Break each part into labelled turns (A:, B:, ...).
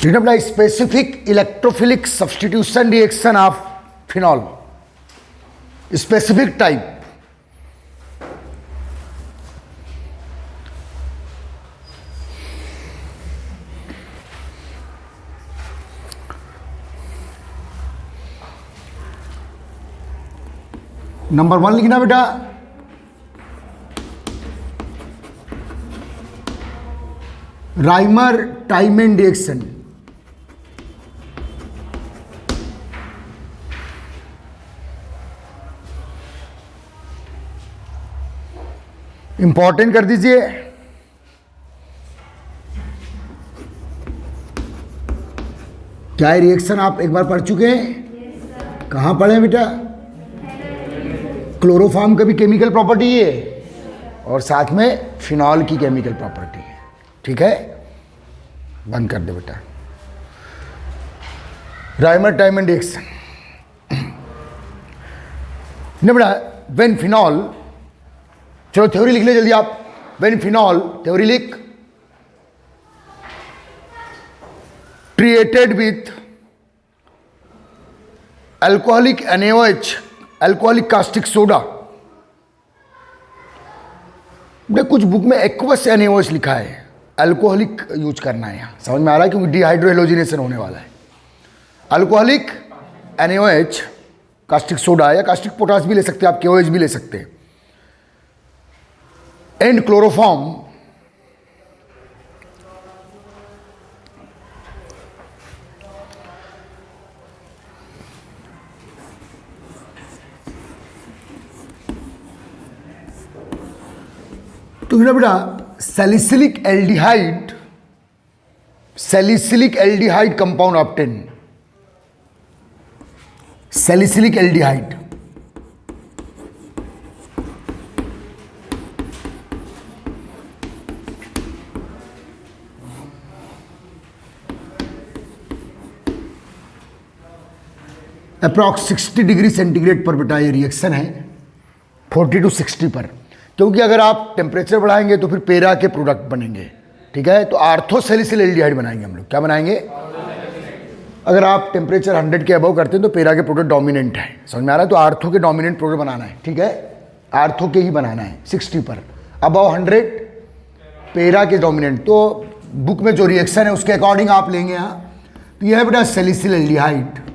A: ठीक है बेटा, specific electrophilic substitution reaction of phenol, specific type. Number 1 लिखना बेटा, राइमर टाइमन रिएक्शन। इंपॉर्टेंट कर दीजिए। क्या है रिएक्शन, आप एक बार पढ़ चुके हैं? कहां पढ़े बेटा? क्लोरोफॉर्म का भी केमिकल प्रॉपर्टी है और साथ में फिनॉल की केमिकल प्रॉपर्टी है। ठीक है, बंद कर दे बेटा। राइमर टाइमन रिएक्शन ने बेटा, व्हेन फिनॉल, चलो थ्योरी लिख ले जल्दी आप। व्हेन फिनॉल, थ्योरी लिख, treated with alcoholic NaOH, alcoholic caustic soda. कुछ बुक में एक्वस NaOH लिखा है, अल्कोहलिक यूज करना है, यहाँ समझ में आ रहा है क्योंकि डिहाइड्रोहेलोजिनेशन होने वाला है। अल्कोहलिक NaOH कास्टिक सोडा या कास्टिक पोटास भी ले सकते हैं आप, KOH भी ले सकते हैं। एंड क्लोरोफॉर्म तो बेटा salicylic aldehyde, salicylic aldehyde compound obtain, salicylic aldehyde. Approx 60 degree centigrade पर बेटा ये रिएक्शन है, 40 to 60 पर, क्योंकि अगर आप टेम्परेचर बढ़ाएंगे तो फिर पेरा के प्रोडक्ट बनेंगे। ठीक है, तो आर्थोसैलिसिल एल्डिहाइड बनाएंगे हम लोग। क्या बनाएंगे? अगर आप टेम्परेचर 100 के अबव करते हैं तो पेरा के प्रोडक्ट डोमिनेंट है, समझ में आ रहा है? तो आर्थो के डोमिनेंट प्रोडक्ट बनाना है। ठीक है, आर्थो के ही बनाना है 60 पर, अबव 100 पेरा के डोमिनेंट। तो बुक में जो रिएक्शन है उसके अकॉर्डिंग आप लेंगे यहाँ। तो यह है बेटा सैलिसिल एल्डिहाइड।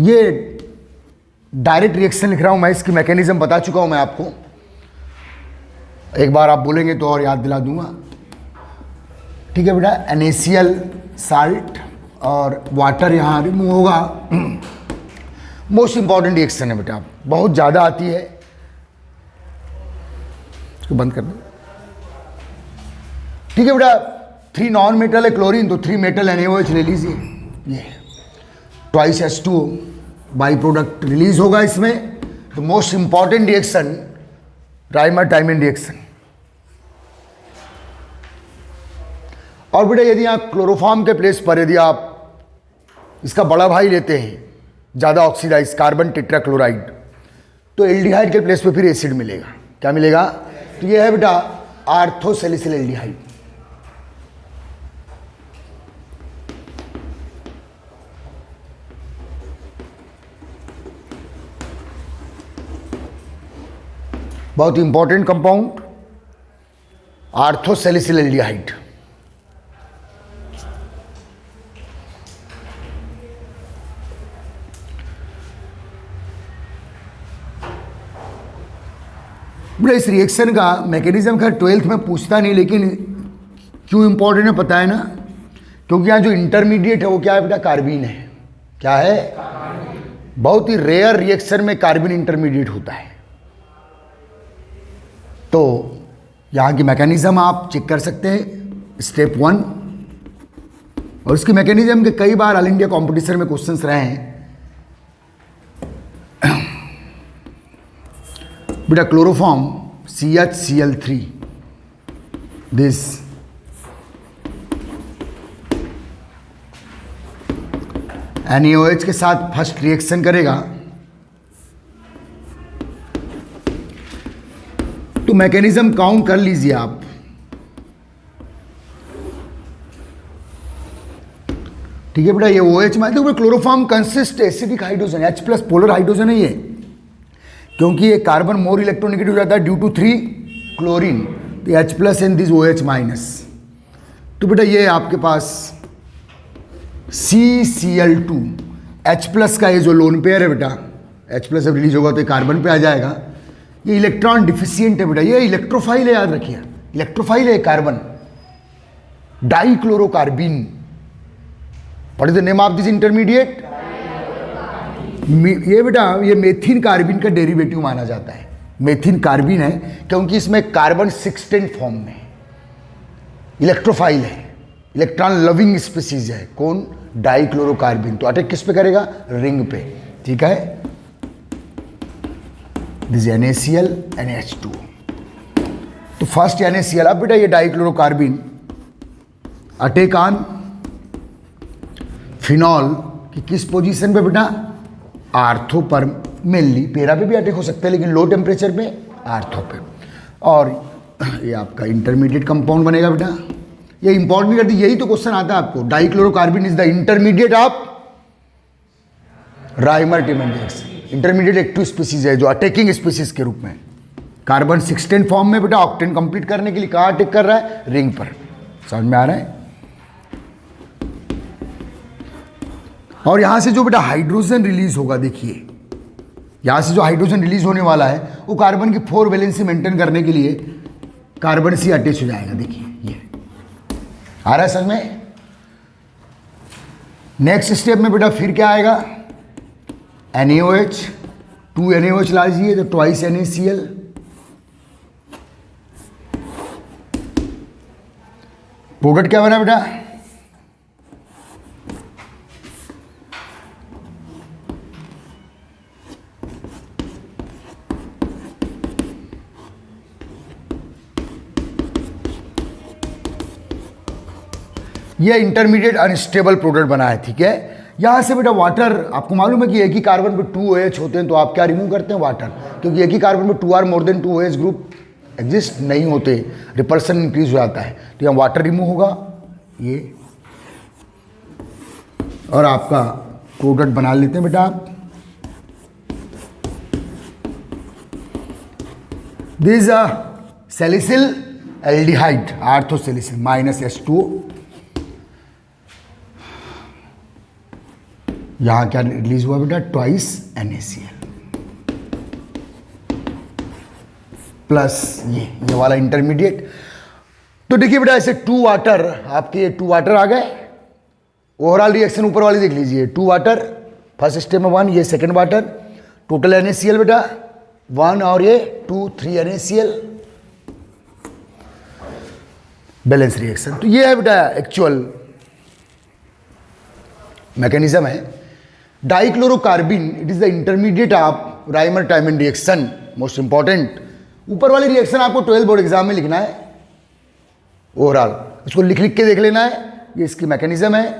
A: ये डायरेक्ट रिएक्शन लिख रहा हूं मैं, इसकी मैकेनिज्म बता चुका हूं मैं आपको, एक बार आप बोलेंगे तो और याद दिला दूंगा। ठीक है बेटा, NaCl साल्ट और वाटर यहां रिमूव होगा। मोस्ट इंपॉर्टेंट रिएक्शन है बेटा, बहुत ज़्यादा आती है, इसको बंद कर दो। ठीक है बेटा, 3 नॉन मेटल है क्लोरीन, तो 3 मेटल NaOH ले लीजिए। ये twice H2O by product release होगा इसमें। तो most important reaction Rymer टाइमन reaction. और बेटा यदि आप क्लोरोफॉर्म के प्लेस पर यदि आप इसका बड़ा भाई लेते हैं ज़्यादा ऑक्सीडाइज कार्बन टेट्राक्लोराइड, तो एल्डिहाइड के प्लेस पे फिर एसिड मिलेगा। क्या मिलेगा? तो ये है बेटा आर्थोसैलिसिल एल्डिहाइड। बहुत इंपॉर्टेंट कंपाउंड आर्थोसैलिसिल एल्डिहाइड। बेटा इस रिएक्शन का मैकेनिज्म खैर 12th में पूछता नहीं, लेकिन क्यों इंपॉर्टेंट है पता है ना? क्योंकि यहाँ जो इंटरमीडिएट है वो क्या है बेटा? कार्बीन है। क्या है? बहुत ही रेयर रिएक्शन में कार्बन इंटरमीडिएट होता है। तो यहाँ की मैकेनिज्म आप चेक कर सकते हैं, स्टेप 1। और इसकी मैकेनिज्म के कई बार ऑल इंडिया कॉम्पिटिशन में क्वेश्चंस रहे हैं। बेटा क्लोरोफॉर्म CHCl3, दिस NaOH के साथ फर्स्ट रिएक्शन करेगा। तो मैकेनिज्म काउंट कर लीजिए आप। ठीक है बेटा, ये OH में देखो chloroform consist acidic hydrogen, H+ polar hydrogen है ये, क्योंकि ये कार्बन मोर इलेक्ट्रोनेगेटिव हो जाता है ड्यू टू 3 क्लोरीन, तो H+ एंड दिस OH-। तो बेटा ये आपके पास CCl2, H+ का ये जो लोन पेयर है बेटा, H+ जब रिलीज होगा तो ये कार्बन पे आ जाएगा। ये इलेक्ट्रॉन डिफिशियंट है बेटा, ये इलेक्ट्रोफाइल है, याद रखिए इलेक्ट्रोफाइल है carbon, dichlorocarbene. What is the name of this intermediate? ये बेटा ये मेथिन कार्बिन का डेरिवेटिव माना जाता है, मेथिन कार्बिन है क्योंकि इसमें कार्बन 16 फॉर्म में, इलेक्ट्रोफाइल है, इलेक्ट्रॉन लविंग स्पीसीज है। कौन? डाइक्लोरोकार्बिन। तो अटैक किस पे करेगा? रिंग पे, ठीक है। This NaCl NH2। तो फर्स्ट NaCl, अब बेटा ये डाइक्लोरोकार्बिन अटैक ऑन फिनॉल की किस पोजीशन पे बेटा? आर्थो पर मेनली, पेरा पे भी अटैक हो सकता है लेकिन लो टेम्परेचर पे आर्थो पे। और ये आपका इंटरमीडिएट कंपाउंड बनेगा बेटा, ये इंपॉर्टेंट भी करती, यही तो क्वेश्चन आता है आपको। Dichlorocarbene is the intermediate of Reimer Tiemann reaction, intermediate active species है जो अटैकिंग स्पीसीज के रूप में, कार्बन 16 फॉर्म में बेटा ऑक्टेन कंप्लीट करने के लिए कहाँ अटैक कर रहा है? रिंग पर। समझ में आ रहा है? और यहां से जो बेटा हाइड्रोजन रिलीज होगा, देखिए यहां से जो हाइड्रोजन रिलीज होने वाला है वो कार्बन की 4 वैलेंसी मेंटेन करने के लिए कार्बन से अटैच हो जाएगा। देखिए ये आ रहा है समझ में? नेक्स्ट स्टेप में बेटा फिर क्या आएगा? NaOH, 2 NaOH ला लीजिए तो ट्वाइस NaCl, प्रोडक्ट क्या बना बेटा? ये इंटरमीडिएट अनस्टेबल प्रोडक्ट बना है, ठीक है। यहाँ से बेटा वाटर, आपको मालूम है कि एक ही कार्बन पे 2 OH होते हैं, तो आप क्या रिमूव करते हैं? वाटर, क्योंकि एक ही कार्बन पे 2 are more than 2 OH group exist नहीं होते, रिपल्सन इंक्रीज हो जाता है, तो यहाँ वाटर रिमूव होगा ये, और आपका प्रोडक्ट बना लेते हैं बेटा आप। दिस सैलिसिल एल्डिहाइड आर्थोसैलिसिल -H2O, यहां क्या रिलीज हुआ बेटा? ट्वाइस NaCl प्लस ये वाला इंटरमीडिएट। तो देखिए बेटा ऐसे 2 वाटर, आपके ये 2 वाटर आ गए। ओवरऑल रिएक्शन ऊपर वाली देख लीजिए, 2 वाटर फर्स्ट स्टेप में 1, ये सेकंड वाटर, टोटल NaCl बेटा 1 और ये 2 3 NaCl, बैलेंस रिएक्शन। तो ये है बेटा एक्चुअल मैकेनिज्म है। Dichlorocarbene it is the intermediate of राइमर-टाइमन reaction, most important. ऊपर वाली रिएक्शन आपको 12 बोर्ड एग्जाम में लिखना है, ओवरऑल इसको लिख लिख के देख लेना है, ये इसकी मैकेनिज्म है।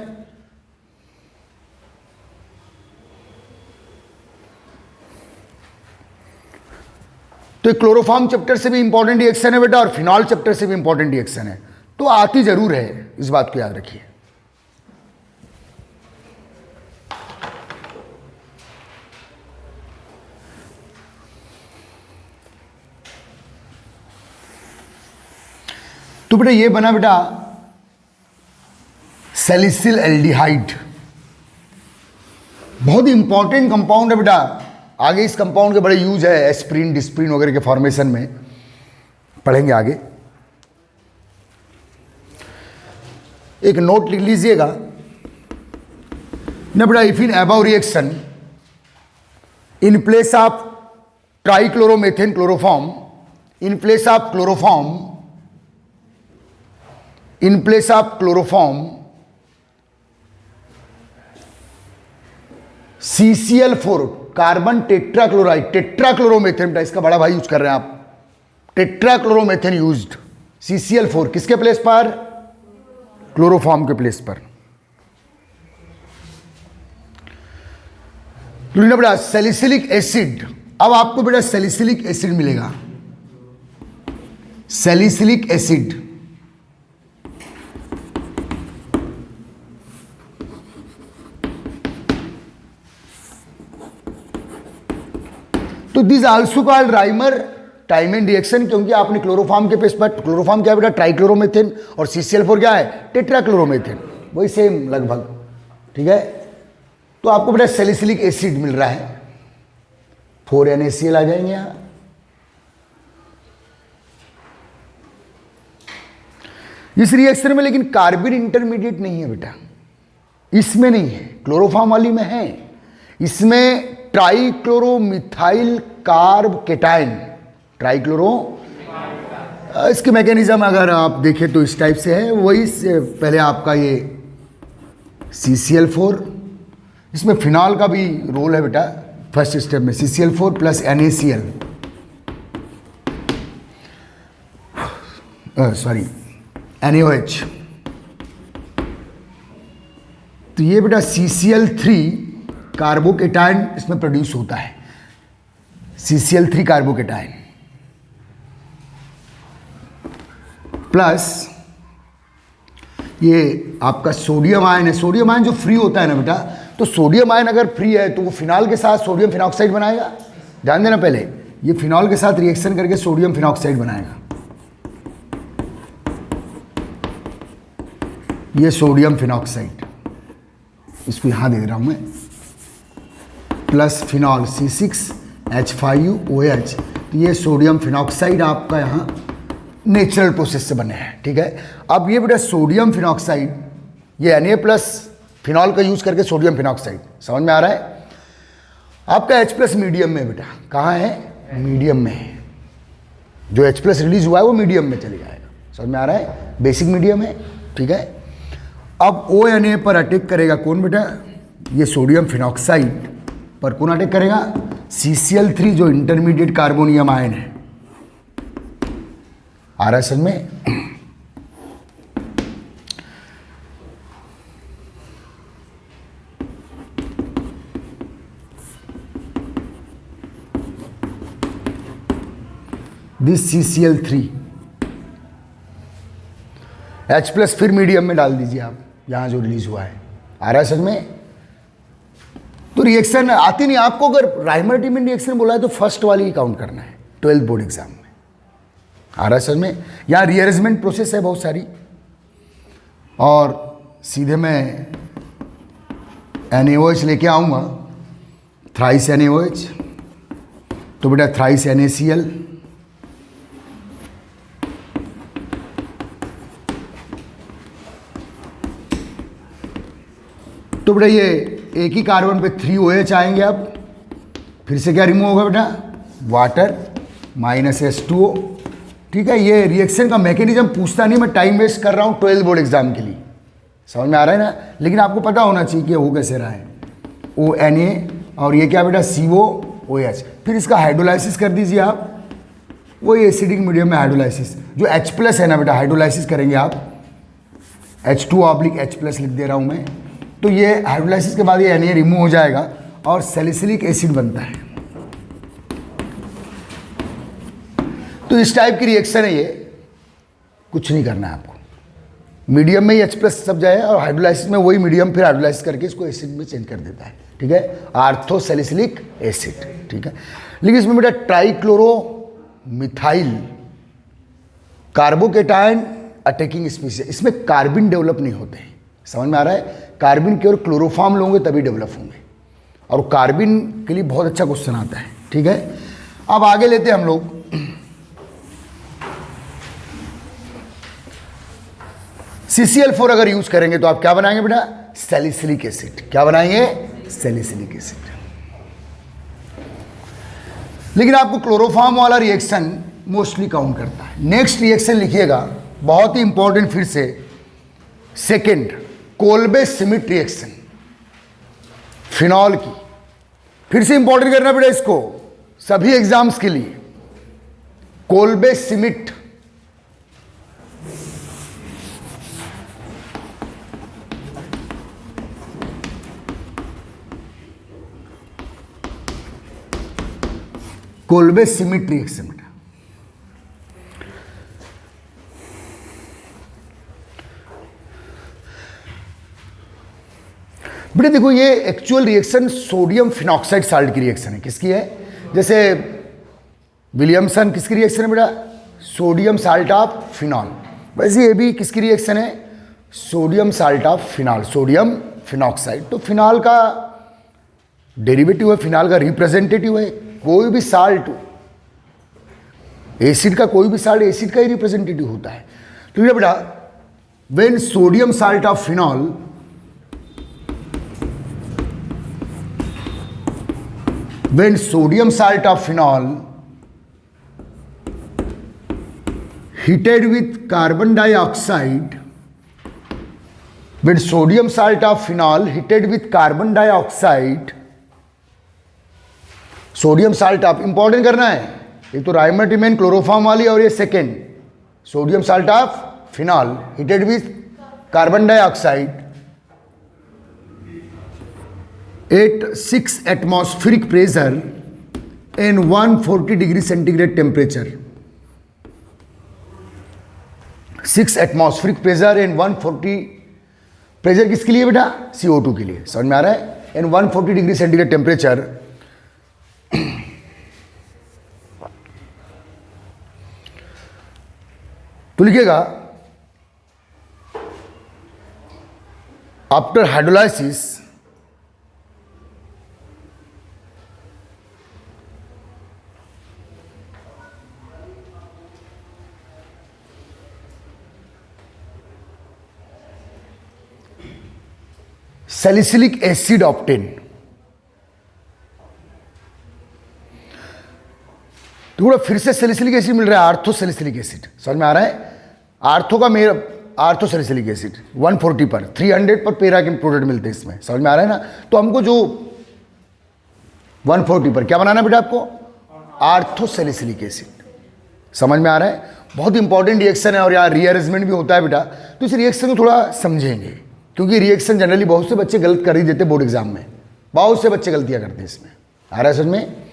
A: तो क्लोरोफॉर्म चैप्टर से भी इंपॉर्टेंट रिएक्शन है बेटा, और फिनॉल चैप्टर से भी इंपॉर्टेंट रिएक्शन है, तो आती जरूर है, इस बात को याद रखिए। तो बेटा ये बना बेटा सैलिसिल एल्डिहाइड, बहुत ही इंपॉर्टेंट कंपाउंड है बेटा। आगे इस कंपाउंड के बड़े यूज है एस्प्रिन डिस्प्रिन वगैरह के फॉर्मेशन में, पढ़ेंगे आगे। एक नोट लिख लीजिएगा ना बेटा, if in above reaction in place of trichloromethane chloroform, in place of chloroform, in place of chloroform CCl4 carbon tetrachloride, tetrachloromethane, इसका बड़ा भाई यूज कर रहे हैं आप, टेट्राक्लोरोमेथेन यूज्ड, CCl4 किसके प्लेस पर? क्लोरोफॉर्म के प्लेस पर। बेटा सैलिसिलिक एसिड, अब आपको बेटा सैलिसिलिक एसिड मिलेगा, salicylic acid this also called Reimer Tiemann reaction, क्योंकि आपने क्लोरोफॉर्म के पेज पर, क्लोरोफॉर्म क्या है बेटा, ट्राइक्लोरोमेथेन, और CCl4 क्या है, टेट्राक्लोरोमेथेन, वही सेम लगभग, ठीक है। तो आपको बेटा सैलिसिलिक एसिड मिल रहा है, 4 NaCl आ जाएंगे यहां। इस रिएक्शन में लेकिन कार्बन इंटरमीडिएट नहीं है बेटा, इसमें नहीं है, क्लोरोफॉर्म वाली में है। इसमें ट्राइक्लोरोमिथाइल कार्ब केटाइन, ट्राइक्लोरो, इसके मैकेनिज्म अगर आप देखें तो इस टाइप से है। वही से पहले आपका ये CCl4, इसमें फिनॉल का भी रोल है बेटा फर्स्ट स्टेप में, CCl4 plus NaCl, sorry NaOH। तो ये बेटा CCl3 कार्बोकेटाइन इसमें प्रोड्यूस होता है, CCl3 कार्बोकेटाइन प्लस ये आपका सोडियम आयन है। सोडियम आयन जो फ्री होता है ना बेटा, तो सोडियम आयन अगर फ्री है तो वो फिनॉल के साथ सोडियम फिनॉक्साइड बनाएगा। ध्यान देना, पहले ये फिनॉल के साथ रिएक्शन करके सोडियम फिनॉक्साइड बनाएगा, ये सोडियम फिनॉक्साइड, इसको यहां दे रहा हूं मैं, प्लस फिनॉल C6H5OH। तो ये सोडियम फिनॉक्साइड आपका यहां नेचुरल प्रोसेस से बने हैं, ठीक है। अब ये बेटा सोडियम फिनॉक्साइड, ये Na प्लस फिनॉल का यूज करके सोडियम फिनॉक्साइड, समझ में आ रहा है। आपका H+ मीडियम में बेटा, कहाँ है, मीडियम में है। जो H+ रिलीज हुआ है वो मीडियम में चले जाएगा, समझ में आ रहा है, बेसिक मीडियम है, ठीक है। अब ONA पर अटैक करेगा कौन बेटा, ये सोडियम फिनॉक्साइड पर कौन अटैक करेगा, CCl3 जो इंटरमीडिएट कार्बोनियम आयन है। आ रहा है समझ में। दिस CCl3 H+ फिर मीडियम में डाल दीजिए आप, यहां जो रिलीज हुआ है। आ रहा है समझ में। तो रिएक्शन आती नहीं आपको, अगर राइमर टाइमिन रिएक्शन बोला है तो फर्स्ट वाली ही काउंट करना है 12th बोर्ड एग्जाम में। आ रहा है समझ में। यहाँ रीअरेंजमेंट प्रोसेस है बहुत सारी, और सीधे मैं NaOH लेके आऊँगा, थ्राइस NaOH, तो बेटा थ्राइस NaCl, तो बेटा ये एक ही कार्बन पे 3 OH आएंगे। अब फिर से क्या रिमूव होगा बेटा, वाटर माइनस H2O, ठीक है। ये रिएक्शन का मैकेनिज्म पूछता नहीं, मैं टाइम वेस्ट कर रहा हूँ 12th बोर्ड एग्जाम के लिए, समझ में आ रहा है ना। लेकिन आपको पता होना चाहिए कि हो कैसे रहा है, ONA और ये क्या बेटा COOH। फिर इसका हाइड्रोलाइसिस कर दीजिए आप, वही एसिडिक मीडियम में हाइड्रोलाइसिस। जो H+ है ना बेटा, हाइड्रोलाइसिस करेंगे आप, H2/H+ लिख दे रहा हूँ मैं। तो ये हाइड्रोलाइसिस के बाद ये Na रिमूव हो जाएगा और सैलिसिलिक एसिड बनता है। तो इस टाइप की रिएक्शन है ये, कुछ नहीं करना है आपको। मीडियम में ही H+ सब जाए और हाइड्रोलाइसिस में वही मीडियम फिर हाइड्रोलाइसिस करके इसको एसिड में चेंज कर देता है, ठीक है, आर्थोसैलिसिलिक एसिड, ठीक है। लेकिन इसमें बेटा ट्राइक्लोरोमिथाइल कार्बोकेटाइन अटैकिंग स्पीसीज, इसमें कार्बन डेवलप नहीं होते हैं, समझ में आ रहा है। कार्बन केवल क्लोरोफॉर्म लोगे तभी डेवलप होंगे, और कार्बन के लिए बहुत अच्छा क्वेश्चन आता है, ठीक है। अब आगे लेते हैं हम लोग। CCl4 अगर यूज करेंगे तो आप क्या बनाएंगे बेटा, सैलिसिलिक एसिड। क्या बनाएंगे, सैलिसिलिक एसिड। लेकिन आपको क्लोरोफॉर्म वाला रिएक्शन मोस्टली काउंट करता है। नेक्स्ट रिएक्शन लिखिएगा, बहुत ही इंपॉर्टेंट, फिर से second, Kolbe Schmitt reaction, phenol की। फिर से इंपॉर्टेंट करना बेटा इसको सभी एग्जाम्स के लिए। Kolbe Schmitt, Kolbe Schmitt reaction बेटा। बेटा देखो ये actual reaction sodium phenoxide salt की रिएक्शन है। किसकी है, जैसे विलियमसन किसकी रिएक्शन है बेटा? Sodium salt of phenol. वैसे ये भी किसकी रिएक्शन है? Sodium salt of phenol, sodium phenoxide. तो फिनॉल का डेरिवेटिव है, फिनॉल का रिप्रेजेंटेटिव है। कोई भी साल्ट, एसिड का कोई भी साल्ट एसिड का ही रिप्रेजेंटेटिव होता है। तो ये बेटा when sodium salt of phenol when sodium salt of phenol heated with carbon dioxide, when sodium salt of phenol heated with carbon dioxide, sodium salt of important करना है, एक तो राइमेटिमेन क्लोरोफॉर्म वाली और ये second sodium salt of phenol heated with carbon dioxide at 6 atmospheric pressure and 140 degree centigrade temperature. 6 atmospheric pressure and 140 pressure किसके लिए बेटा? CO2 के लिए। समझ में आ रहा है? एंड 140 डिग्री सेंटीग्रेड टेम्परेचर तो लिखिएगा after hydrolysis salicylic acid obtain. थोड़ा फिर से सैलिसिलिक एसिड मिल रहा है, आर्थो सैलिसिलिक एसिड। समझ में आ रहा है? आर्थो का मेरा आर्थो सैलिसिलिक एसिड 140 पर, 300 पर पेरा के प्रोडक्ट मिलते हैं इसमें। समझ में आ रहा है ना? तो हमको जो 140 पर क्या बनाना है बेटा आपको? Ortho salicylic acid. समझ में आ रहा है? बहुत इंपॉर्टेंट रिएक्शन है और यहाँ रीअरेंजमेंट भी होता है बेटा। तो इस रिएक्शन को थोड़ा समझेंगे, क्योंकि रिएक्शन जनरली बहुत से बच्चे गलत कर ही देते बोर्ड एग्जाम में, बहुत से बच्चे गलतियां करते हैं इसमें। आ रहा है समझ में?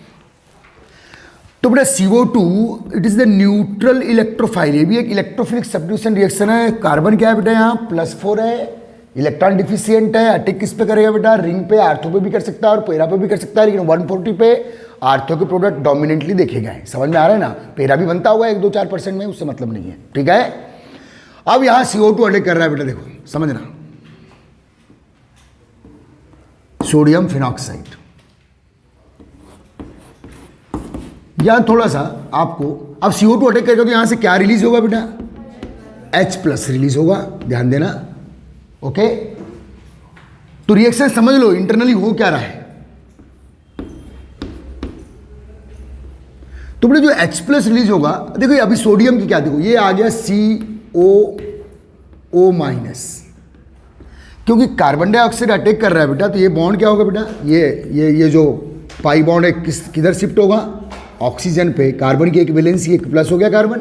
A: तो बेटा CO2 it is the neutral electrophile, ये भी एक इलेक्ट्रोफिलिक सब्स्टिट्यूशन रिएक्शन है। कार्बन क्या है बेटा? यहाँ +4 है, इलेक्ट्रॉन डिफिशियंट है। अटैक किस पे करेगा बेटा? रिंग पे, आर्थो पे भी कर सकता है और पेरा पे भी कर सकता है, लेकिन 140 पे आर्थो के प्रोडक्ट डोमिनेंटली देखे गए। समझ में आ रहा है ना? पेरा भी बनता हुआ 1-2-4% में, उससे मतलब नहीं है। ठीक है, अब यहाँ CO2 अटैक कर रहा है बेटा, देखो समझना, सोडियम फिनॉक्साइड। यहां थोड़ा सा आपको, अब CO2 अटैक करेगा तो यहां से क्या रिलीज होगा बेटा? H+ रिलीज होगा, ध्यान देना। ओके, तो रिएक्शन समझ लो इंटरनली हो क्या रहा है। तो बेटा जो H+ रिलीज होगा, देखो अभी सोडियम की क्या, देखो ये आ गया COO-, क्योंकि कार्बन डाइऑक्साइड अटैक कर रहा है बेटा, तो ये बॉन्ड क्या होगा बेटा? ये जो पाई बॉन्ड है किधर शिफ्ट होगा? ऑक्सीजन पे। कार्बन की एक वैलेंसी, एक प्लस हो गया कार्बन,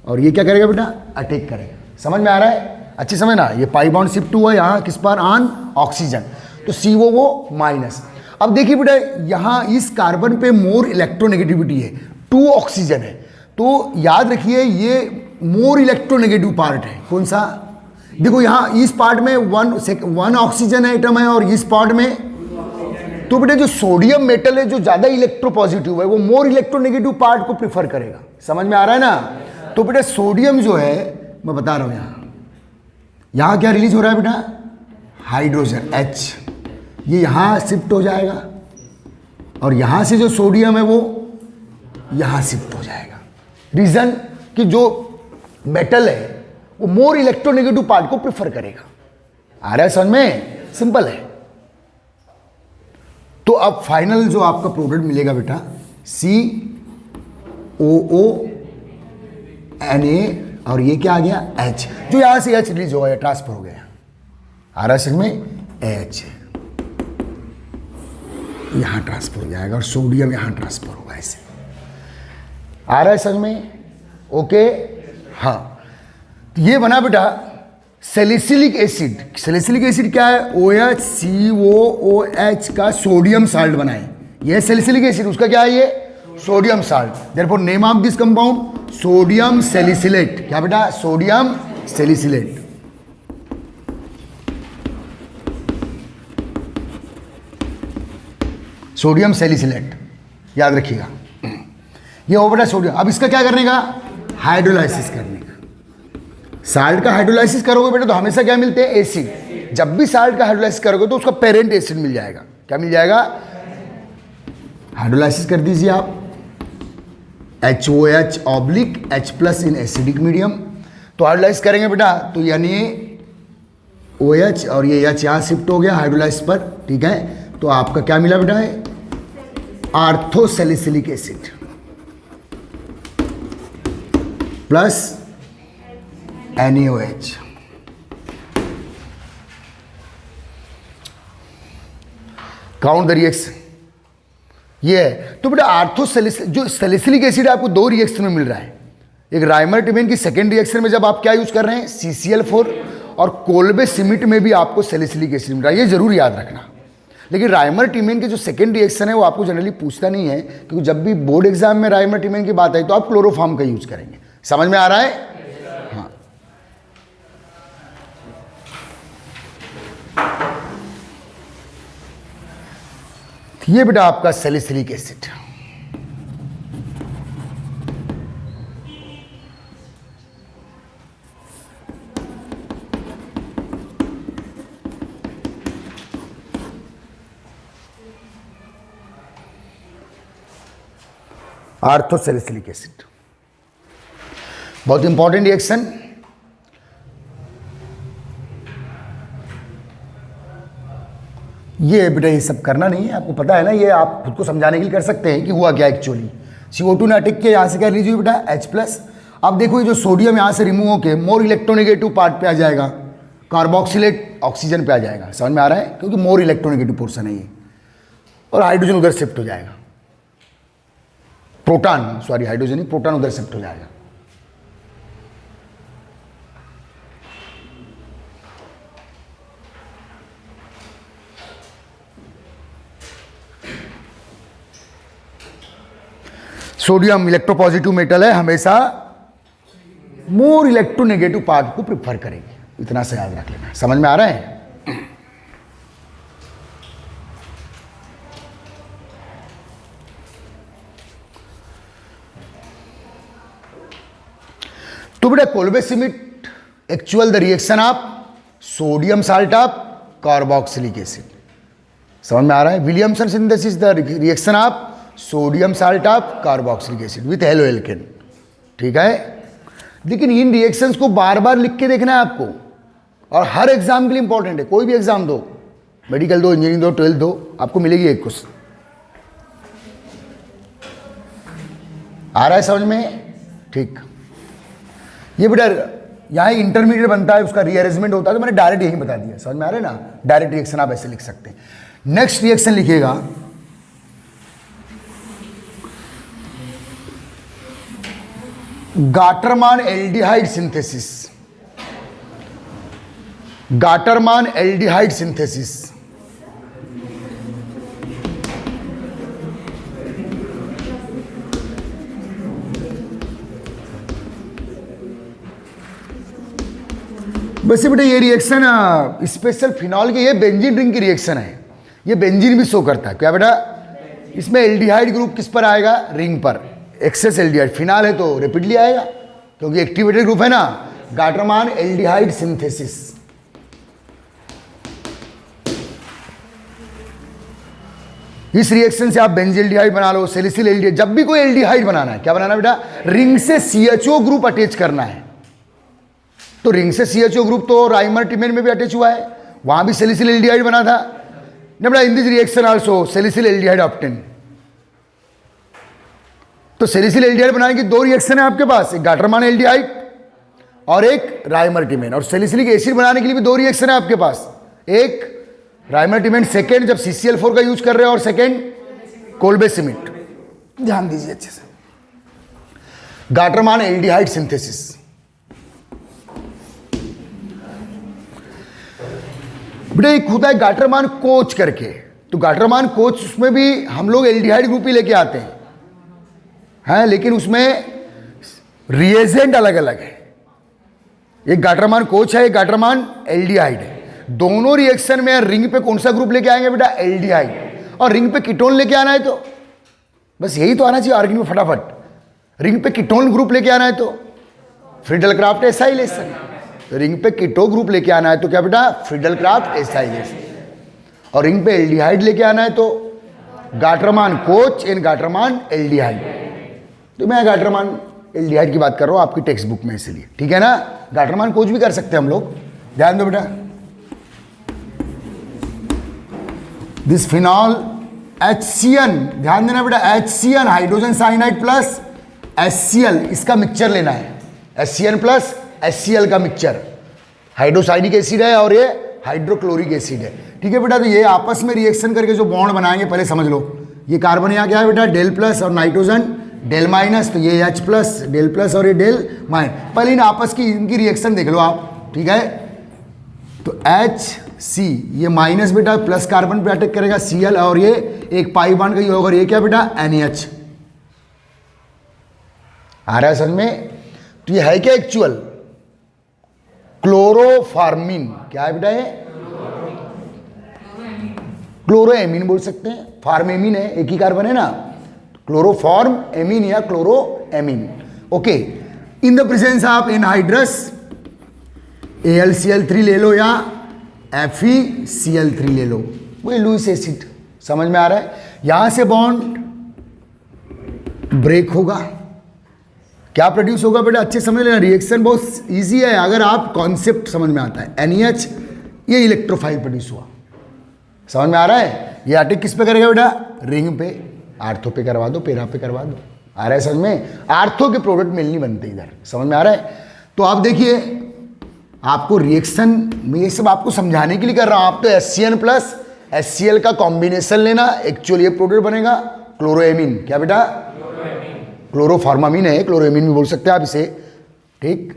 A: और ये क्या करेगा बेटा? अटैक करेगा। समझ में आ रहा है? अच्छी समझना, ये पाई बॉन्ड शिफ्ट हुआ यहाँ किस पर? ऑन ऑक्सीजन, तो COO-। अब देखिए बेटा यहाँ इस कार्बन पे मोर इलेक्ट्रोनेगेटिविटी है, 2 ऑक्सीजन है, तो याद रखिए ये मोर इलेक्ट्रोनेगेटिव पार्ट है। कौन सा? देखो यहाँ इस पार्ट में 1 ऑक्सीजन एटम है और इस पार्ट में, तो बेटा जो सोडियम मेटल है जो ज्यादा इलेक्ट्रोपॉजिटिव है वो मोर इलेक्ट्रोनेगेटिव पार्ट को प्रिफर करेगा। समझ में आ रहा है ना? तो बेटा सोडियम जो है, मैं बता रहा हूं यहां क्या रिलीज हो रहा है बेटा? हाइड्रोजन H, ये यहां शिफ्ट हो जाएगा और यहां से जो सोडियम है वो यहां शिफ्ट हो जाएगा। रीजन कि जो मेटल है वो मोर इलेक्ट्रोनेगेटिव पार्ट को प्रेफर करेगा। आ रहा है समझ में? सिंपल है। तो अब फाइनल जो आपका प्रोडक्ट मिलेगा बेटा COO-Na, और ये क्या आ गया? H, जो यहां से H रिलीज हो गया, ट्रांसफर हो गया। आ रहा है समझ में? H यहां ट्रांसफर हो जाएगा और सोडियम यहां ट्रांसफर होगा, ऐसे। आ रहा है समझ में? ओके, हाँ। तो ये बना बेटा सैलिसिलिक एसिड। सैलिसिलिक एसिड क्या है? OHCOOH का सोडियम साल्ट बनाए, ये सैलिसिलिक एसिड, उसका क्या है? ये sodium salt. Therefore name of this compound sodium salicylate. क्या बेटा? Sodium salicylate. Sodium salicylate. याद रखिएगा। ये हो बेटा सोडियम। अब इसका क्या करने का, हाइड्रोलाइसिस करने का। साल्ट का हाइड्रोलाइसिस करोगे बेटा तो हमेशा क्या मिलते हैं, एसिड। जब भी साल्ट का हाइड्रोलाइसिस करोगे तो उसका पेरेंट एसिड मिल जाएगा। क्या मिल जाएगा, हाइड्रोलाइसिस कर दीजिए आप, HOH ऑब्लिक H+ इन एसिडिक मीडियम। तो हाइड्रोलाइज करेंगे बेटा तो यानी OH और ये H यहाँ शिफ्ट हो गया हाइड्रोलाइज पर, ठीक है। तो आपका क्या मिला बेटा, है orthosalicylic acid plus NaOH। Count the reaction, ये है। तो बेटा जो सैलिसिलिक एसिड आपको दो रिएक्शन में मिल रहा है। एक राइमर टिमेन की सेकेंड रिएक्शन में जब आप क्या यूज कर रहे हैं, CCl4, और कोल्बे सिमिट में भी आपको सैलिसिलिक एसिड मिल रहा है, ये जरूर याद रखना। लेकिन राइमर टिमेन के जो सेकेंड रिएक्शन है वो आपको जनरली पूछता नहीं है, क्योंकि जब भी बोर्ड एग्जाम में राइमर टिमेन की बात आई तो आप क्लोरोफॉर्म का यूज करेंगे। समझ में आ रहा है, हाँ। ये बेटा आपका सैलिसिलिक एसिड। आर्थोसैलिसिलिक एसिड बहुत इंपॉर्टेंट रिएक्शन। ये बेटा ये सब करना नहीं है, आपको पता है ना, ये आप खुद को समझाने के लिए कर सकते हैं कि हुआ क्या एक्चुअली। CO2 ने अटैक किया, यहाँ से क्या लीजिए बेटा H+। अब देखो ये जो सोडियम यहाँ से रिमूव होके मोर इलेक्ट्रोनेगेटिव पार्ट पे आ जाएगा, कार्बोक्सिलेट ऑक्सीजन पे आ जाएगा। समझ में आ रहा है, क्योंकि मोर इलेक्ट्रोनेगेटिव पोर्सन है ये, और हाइड्रोजन उधर शिफ्ट हो जाएगा, प्रोटॉन, सॉरी हाइड्रोजन नहीं, प्रोटॉन उधर शिफ्ट हो जाएगा। सोडियम इलेक्ट्रोपॉजिटिव मेटल है, हमेशा मोर इलेक्ट्रोनेगेटिव पार्ट को प्रिफर करेंगे, इतना से याद रख लेना। समझ में आ रहा है। तो बेटा Kolbe Schmitt actual the reaction of sodium salt of carboxylic acid. समझ में आ रहा है। Williamson synthesis the reaction of sodium salt of carboxylic acid with haloalkane, ठीक है। लेकिन इन रिएक्शंस को बार बार लिख के देखना है आपको, और हर एग्जाम के लिए इंपॉर्टेंट है। कोई भी एग्जाम दो, मेडिकल दो, इंजीनियरिंग दो, 12th दो, आपको मिलेगी एक क्वेश्चन। आ रहा है समझ में, ठीक। ये बेटा यहाँ इंटरमीडिएट बनता है, उसका रीअरेंजमेंट होता है, तो मैंने डायरेक्ट यही बता दिया। समझ में आ रहा है ना, डायरेक्ट रिएक्शन आप ऐसे लिख सकते हैं। नेक्स्ट रिएक्शन लिखिएगा, Gattermann aldehyde synthesis. Gattermann aldehyde synthesis, वैसे बेटा ये रिएक्शन स्पेशल फिनॉल के, ये बेंजीन रिंग की रिएक्शन है। ये बेंजीन भी शो करता है क्या बेटा, इसमें एल्डिहाइड ग्रुप किस पर आएगा, रिंग पर। एक्सेस एल्डिहाइड, फिनाल है तो रेपिडली आएगा, क्योंकि एक्टिवेटेड ग्रुप है ना। गाटरमान एल्डिहाइड सिंथेसिस, इस रिएक्शन से आप बेंजील्डिहाइड बना लो, सैलिसिल एल्डिहाइड। जब भी कोई एल्डिहाइड बनाना है, क्या बनाना बेटा, रिंग से CHO ग्रुप अटैच करना है। तो रिंग से CHO ग्रुप तो राइमर टिमेन में भी अटैच हुआ है, वहां भी सैलिसिल एल्डिहाइड बना था ना बेटा। इन this reaction also salicyl aldehyde obtain. तो सैलिसिल एल्डिहाइड बनाने की दो रिएक्शन है आपके पास, एक गाटरमान एल्डिहाइड और एक राइमर टिमेन। और सैलिसिलिक एसिड बनाने के लिए भी दो रिएक्शन है आपके पास, एक राइमर टिमेन सेकेंड जब CCl4 का यूज कर रहे हो, और सेकेंड कोल्बे सिमिट। ध्यान दीजिए अच्छे से, गाटरमान एल्डिहाइड सिंथेसिस। बेटा एक होता है गाटरमान कोच करके, तो गाटरमान कोच उसमें भी हम लोग एल्डिहाइड ग्रुप ही लेके आते हैं, लेकिन उसमें रिएजेंट अलग अलग है। एक गाटरमान कोच है, एक गाटरमान एल्डिहाइड है। दोनों रिएक्शन में रिंग पे कौन सा ग्रुप लेके आएंगे बेटा, एल्डिहाइड। और रिंग पे कीटोन लेके आना है तो बस यही तो आना चाहिए आर्गेनिक में फटाफट। रिंग पे कीटोन ग्रुप लेके आना है तो फ्रीडल क्राफ्ट एसाइलेशन, रिंग पे कीटो ग्रुप लेके आना है तो क्या बेटा, फ्रीडल क्राफ्ट एसाइलेशन। और रिंग पे एल्डिहाइड लेके आना है तो Gattermann coach and Gattermann aldehyde. तो मैं गाटरमान एल्डिहाइड की बात कर रहा हूँ आपकी टेक्स्ट बुक में, इसलिए ठीक है ना। गाटरमान कोच भी कर सकते हैं हम लोग, ध्यान दो बेटा। दिस फिनॉल HCN, ध्यान देना बेटा, HCN hydrogen cyanide plus HCl, इसका मिक्सचर लेना है। HCN प्लस HCl का मिक्सचर, हाइड्रोसाइनिक एसिड है और ये हाइड्रोक्लोरिक एसिड है, ठीक है बेटा। तो ये आपस में रिएक्शन करके जो बॉन्ड बनाएंगे पहले समझ लो। ये कार्बन यहाँ क्या है बेटा, डेल प्लस, और नाइट्रोजन डेल माइनस, तो ये H प्लस, डेल प्लस और ये डेल माइनस। पहले इन आपस की इनकी रिएक्शन देख लो आप, ठीक है। तो HC ये माइनस बेटा प्लस कार्बन पे अटैक करेगा Cl, और ये एक पाई बॉन्ड का ये होगा, ये क्या बेटा NaH आ रहा है समझ में। तो ये है क्या एक्चुअल, क्लोरोफार्मिन, क्या है बेटा ये, क्लोरोएमीन बोल सकते हैं, फार्मेमीन है, एक ही कार्बन है ना, क्लोरोफॉर्म एमीन या chloroamine. Okay, in the presence of anhydrous AlCl3 ले लो या FeCl3 ले लो, वही लुईस एसिड, समझ में आ रहा है। यहां से बॉन्ड ब्रेक होगा, क्या प्रोड्यूस होगा बेटा, अच्छे समझ लेना। रिएक्शन बहुत इजी है अगर आप कॉन्सेप्ट समझ में आता है। NaH ये इलेक्ट्रोफाइल प्रोड्यूस हुआ, समझ में आ रहा है। ये अटैक किस पे करेगा बेटा, रिंग पे, आर्थो पे करवा दो, पेरा पे करवा दो, आ रहा है समझ में। आर्थो के प्रोडक्ट मिल नहीं बनते इधर, समझ में आ रहा है। तो आप देखिए, आपको रिएक्शन में ये सब आपको समझाने के लिए कर रहा हूं। आप तो HCN प्लस HCl का कॉम्बिनेशन लेना, एक्चुअली ये प्रोडक्ट बनेगा क्लोरोएमीन, क्या बेटा, क्लोरोफार्मामीन है, क्लोरोएमीन भी बोल सकते हैं आप इसे, ठीक।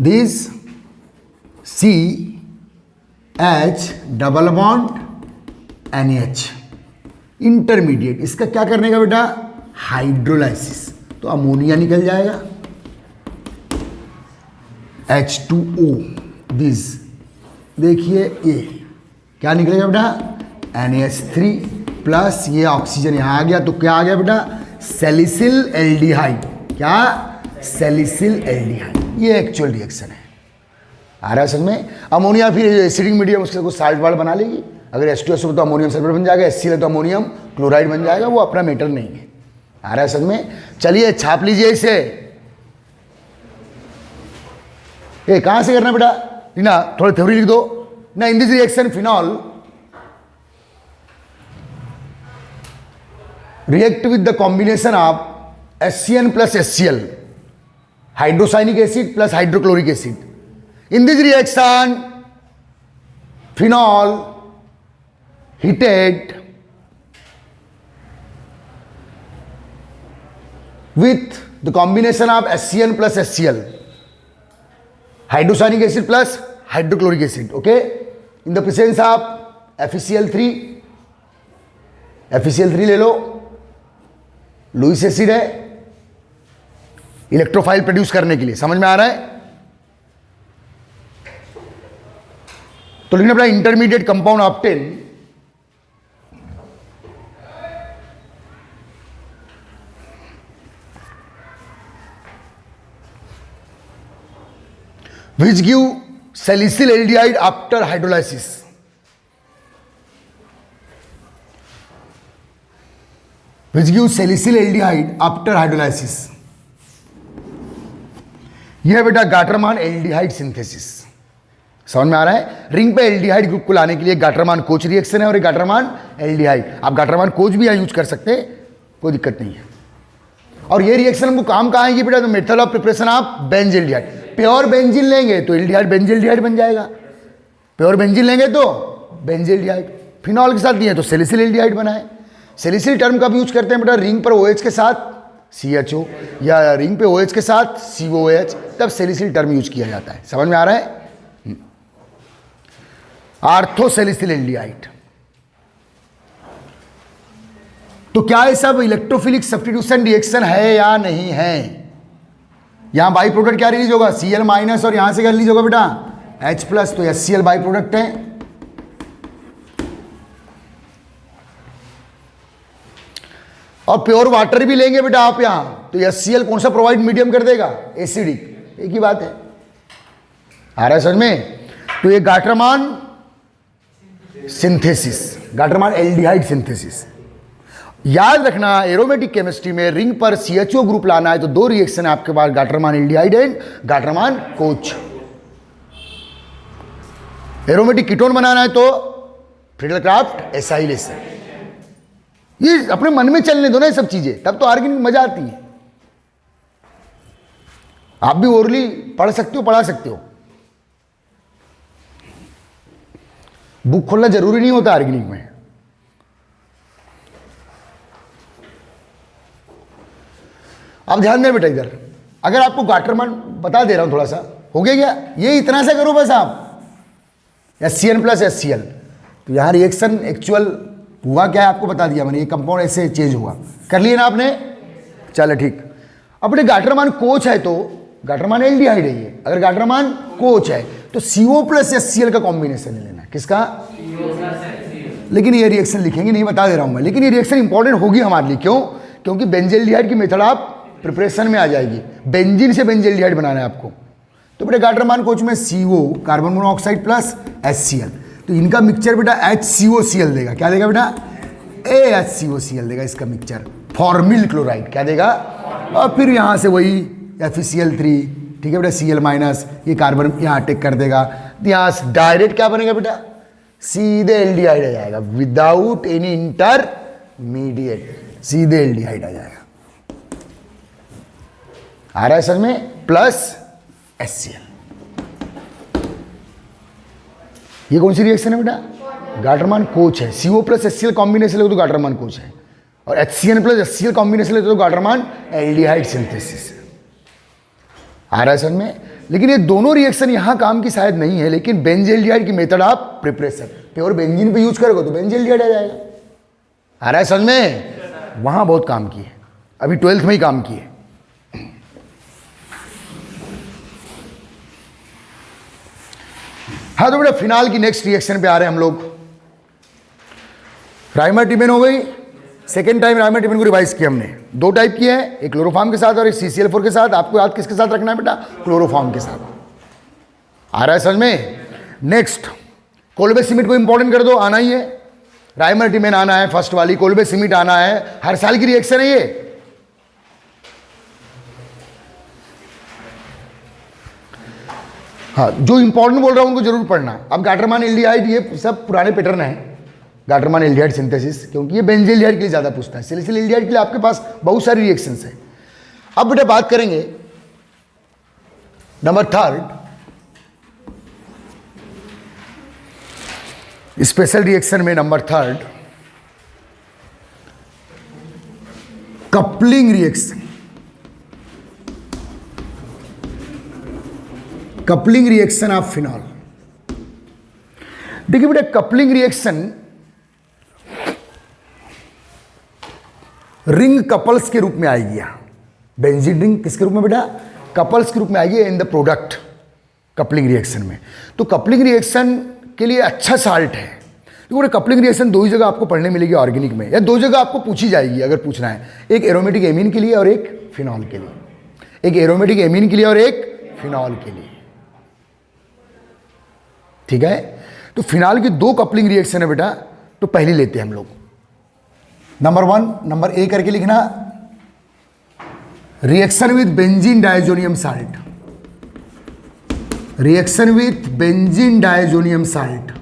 A: This CH double bond NaH intermediate, इसका क्या करने का बेटा, हाइड्रोलाइसिस, तो अमोनिया निकल जाएगा H2O। दिस देखिए ये क्या निकलेगा बेटा, NaH3 प्लस ये ऑक्सीजन यहाँ आ गया, तो क्या आ गया बेटा, सैलिसिल एल्डिहाइड, क्या, सैलिसिल एल्डिहाइड। ये एक्चुअल रिएक्शन है, आ रहा है समझ में। अमोनिया फिर एसिडिक मीडियम, उसके कुछ साल्ट वाल्ट बना लेगी। अगर H2SO हो तो अमोनियम सल्फेट बन जाएगा, HCl है तो अमोनियम क्लोराइड बन जाएगा, वो अपना मैटर नहीं है, आ रहा है समझ में। चलिए छाप लीजिए इसे। ये कहां से करना बेटा, ना थोड़ी थ्योरी लिख दो ना। इन this reaction phenol react with the combination of HCN plus HCl, hydrocyanic acid plus hydrochloric acid. In this reaction, phenol heated with the combination of HCN plus HCl, hydrocyanic acid plus hydrochloric acid, okay, in the presence of FeCl3, FeCl3 ले लो, Lewis acid है electrophile produce करने के लिए, समझ में आ रहा है। तो लिखना पड़ा intermediate compound obtain which give salicyl aldehyde after hydrolysis. Which gives salicyl aldehyde after hydrolysis. यह है बेटा गाटरमान एल्डिहाइड सिंथेसिस, समझ में आ रहा है। रिंग पे एल्डिहाइड ग्रुप को लाने के लिए गाटरमान कोच रिएक्शन है और एक गाटरमान एल्डिहाइड। आप गाटरमान कोच भी यहाँ यूज कर सकते हैं, कोई दिक्कत नहीं है। और ये रिएक्शन हमको काम कहाँ आएगी बेटा, तो method of preparation of benzaldehyde. Pure benzene लेंगे तो एल्डिहाइड बेंजील्डिहाइड बन जाएगा, प्योर बेंजीन लेंगे तो बेंजील्डिहाइड। फिनॉल के साथ दिए तो सैलिसिल एल्डिहाइड बना है। सैलिसिल टर्म कब यूज करते हैं बेटा, रिंग पर OH के साथ CHO या रिंग पे OH के साथ COH, तब सैलिसिल टर्म यूज किया जाता है, समझ में आ रहा है। Ortho salicyl aldehyde. तो क्या ये सब इलेक्ट्रोफिलिक सब्स्टिट्यूशन रिएक्शन है या नहीं है। यहां बाई प्रोडक्ट क्या रिलीज होगा, Cl माइनस, और यहां से क्या रिलीज होगा बेटा H प्लस, तो HCl बाई प्रोडक्ट है। और प्योर वाटर भी लेंगे बेटा आप यहाँ, तो HCl कौन सा प्रोवाइड मीडियम कर देगा? एसिडिक। एक ही बात है, आ रहा है समझ में? तो ये Gattermann synthesis, Gattermann aldehyde synthesis. याद रखना एरोमेटिक केमिस्ट्री में रिंग पर CHO ग्रुप लाना है तो दो रिएक्शन है आपके पास, Gattermann aldehyde and Gattermann Koch. Aromatic ketone बनाना है तो फ्रीडल-क्राफ्ट एसाइलेशन। ये अपने मन में चलने दो ना ये सब चीजें, तब तो ऑर्गेनिक मजा आती है। आप भी ओरली पढ़ सकते हो, पढ़ा सकते हो, बुक खोलना जरूरी नहीं होता ऑर्गेनिक में। अब ध्यान दें बेटा इधर, अगर आपको गाट्रमान बता दे रहा हूं थोड़ा सा, हो गया क्या? ये इतना सा करो बस आप, HCN प्लस HCl, तो यहां रिएक्शन एक्चुअल हुआ क्या है आपको बता दिया मैंने, ये कंपाउंड ऐसे चेंज हुआ, कर लिए ना आपने? चलो ठीक। अपने गाट्रमान कोच है तो गाट्रमान एल्डिहाइड है ये, अगर गाट्रमान कोच है तो CO प्लस HCl का कॉम्बिनेशन लेना। किसका? लेकिन ये रिएक्शन लिखेंगे नहीं, बता दे रहा हूं मैं, लेकिन ये रिएक्शन इंपॉर्टेंट होगी हमारे लिए। क्यों? क्योंकि बेंजील्डिहाइड की मेथड आप प्रिपरेशन में आ जाएगी, बेंजीन से बेंजील्डिहाइड बनाना है आपको। तो बेटा गाट्रमान कोच में CO carbon monoxide plus HCl, तो इनका मिक्सचर बेटा HCOCl देगा। क्या देगा बेटा? HCOCl देगा इसका मिक्सचर, फॉर्मिल क्लोराइड क्या देगा? और फिर यहां से वही FeCl3, ठीक है बेटा, Cl माइनस, ये कार्बन यहाँ अटैक कर देगा, तो यहाँ से डायरेक्ट क्या बनेगा बेटा? सीधे एल्डिहाइड आ जाएगा, विदाउट एनी इंटरमीडिएट, सीधे एल्डिहाइड आ जाएगा। आ रहा है सर में? Plus HCl। ये कौन सी रिएक्शन है बेटा? गाट्रमान कोच है। CO प्लस HCl कॉम्बिनेशन ले तो गाट्रमान कोच है, और HCN प्लस HCl कॉम्बिनेशन ले तो गाट्रमान एल्डिहाइड सिंथेसिस है। आ रहा है समझ में? लेकिन ये दोनों रिएक्शन यहां काम की शायद नहीं है, लेकिन बेंजील्डिहाइड की मेथड आप प्रिपरेशन प्योर बेंजीन पे यूज करोगे तो बेंजील्डिहाइड आ जाएगा। आ रहा है समझ में? वहां बहुत काम की है, अभी 12th में ही काम की है। हाँ तो बेटा फिनाल की नेक्स्ट रिएक्शन पे आ रहे हैं हम लोग। राइमरटिमेन हो गई, सेकेंड टाइम राइमरटिमेन को रिवाइज किया हमने, दो टाइप की है, एक क्लोरोफॉर्म के साथ और एक CCl4 के साथ। आपको याद किसके साथ रखना है बेटा? क्लोरोफॉर्म के साथ। आ रहा है समझ में? नेक्स्ट कोल्बेसिमिट को इंपॉर्टेंट कर दो, आना ही है। राइमरटिमेन आना है फर्स्ट वाली, कोल्बेसिमिट आना है, हर साल की रिएक्शन है ये। हाँ जो इंपॉर्टेंट बोल रहा हूं उनको जरूर पढ़ना। अब गाट्रमान एल्डिहाइड ये सब पुराने पैटर्न है, गाट्रमान एल्डिहाइड सिंथेसिस, क्योंकि ये बेंजील्डिहाइड के लिए ज्यादा पूछता है, सैलिसिल एल्डिहाइड के लिए आपके पास बहुत सारी रिएक्शंस है। अब बेटा बात करेंगे नंबर 3 स्पेशल रिएक्शन में, number 3 coupling reaction. Coupling reaction of phenol. देखिए बेटा कपलिंग रिएक्शन रिंग कपल्स के रूप में आएगी यहां। बेंजीन रिंग किसके रूप में बेटा? कपल्स के रूप में आएगी in the product coupling reaction में। तो कपलिंग रिएक्शन के लिए अच्छा साल्ट है। तो कपलिंग रिएक्शन दो ही जगह आपको पढ़ने मिलेगी ऑर्गेनिक में, या दो जगह आपको पूछी जाएगी अगर पूछना है, एक एरोमेटिक एमीन के लिए और एक फिनॉल के लिए। एक एरोमेटिक एमीन के लिए और एक फिनॉल के लिए, ठीक है। तो फिनॉल की दो कपलिंग रिएक्शन है बेटा, तो पहली लेते हैं हम लोग। नंबर 1, नंबर A करके लिखना, reaction with benzene diazonium salt. Reaction with benzene diazonium salt,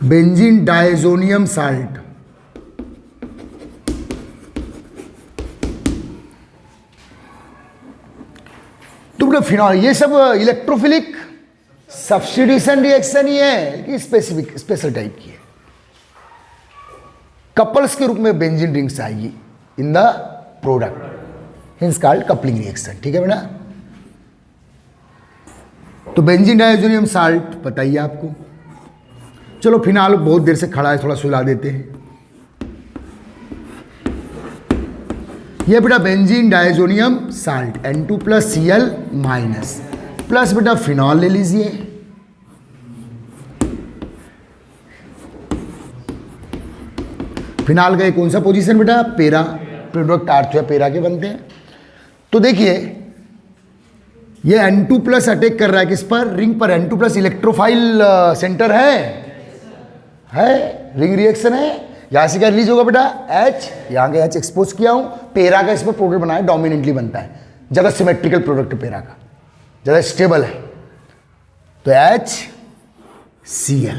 A: benzene diazonium salt. तो बेटा फिनॉल ये सब इलेक्ट्रोफिलिक सब्स्टिट्यूशन रिएक्शन ही है कि स्पेसिफिक स्पेशल टाइप की है। कपल्स के रूप में बेंजीन रिंग्स आएगी in the product, hints called coupling reaction, ठीक है बेटा। तो बेंजीन डायजोनियम साल्ट बताइए आपको। चलो फिनाल बहुत देर से खड़ा है, थोड़ा सुला देते हैं। ये बेटा benzene diazonium salt N2 plus Cl minus plus बेटा फिनॉल ले लीजिए, फिनाल का ये कौन सा पोजीशन बेटा, पेरा, प्रोडक्ट आर्थो या पेरा के बनते हैं। तो देखिए ये N2 प्लस अटैक कर रहा है किस पर, रिंग पर। N2 प्लस इलेक्ट्रोफाइल सेंटर है, रिंग रिएक्शन है। यहां से क्या रिलीज होगा बेटा, H, यहां का H एक्सपोज किया हूं, पेरा का इस पर प्रोडक्ट बनाया, डोमिनेंटली बनता है, ज़्यादा सिमेट्रिकल प्रोडक्ट पेरा का, ज़्यादा स्टेबल है। तो HCl,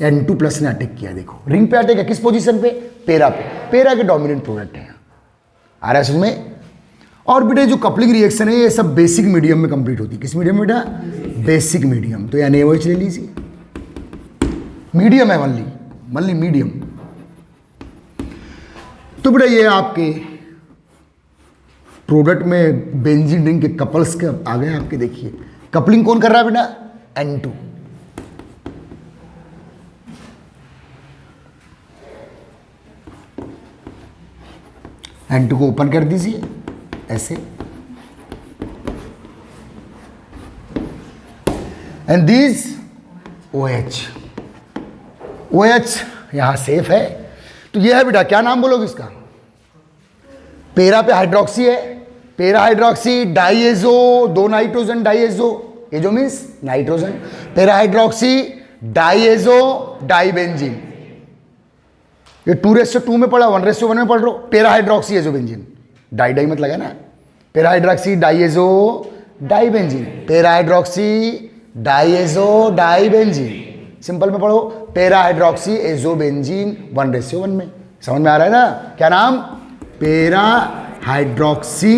A: N2 प्लस ने अटैक किया, देखो रिंग पे अटैक है, किस पोजीशन पे, पेरा पे, पेरा के डोमिनेंट प्रोडक्ट है। आ रहा है समझ में। और बेटा जो कपलिंग रिएक्शन है ये सब बेसिक मीडियम में कंप्लीट होती है। किस मीडियम में बेटा, बेसिक मीडियम। तो NaOH ले लीजिए, मीडियम है मल्ली मीडियम। तो बेटा ये आपके प्रोडक्ट में बेंजीन रिंग के कपल्स के आ गए आपके। देखिए कपलिंग कौन कर रहा है बेटा, N2। N2 को ओपन कर दीजिए ऐसे, एंड दिस OH यहां सेफ है। तो ये है बेटा, क्या नाम बोलोगे इसका, पेरा पे हाइड्रोक्सी है, para hydroxy diazo, 2 nitrogen diazo, azo means nitrogen, para hydroxy diazo dibenzene. ये 2:2 में पढ़ा, 1:1 में पढ़ रहा हूं। पेरा हाइड्रोक्सी एजोबेंजीन, डाई मत लगा ना, पेरा हाइड्रोक्सी डाइएजो डाइबेंजीन, पेरा हाइड्रोक्सी डाइएजो डाइबेंजीन। सिंपल में पढ़ो, पेरा हाइड्रोक्सी एजोबेंजीन 1:1 में। समझ में आ रहा है ना, क्या नाम, पेरा हाइड्रोक्सी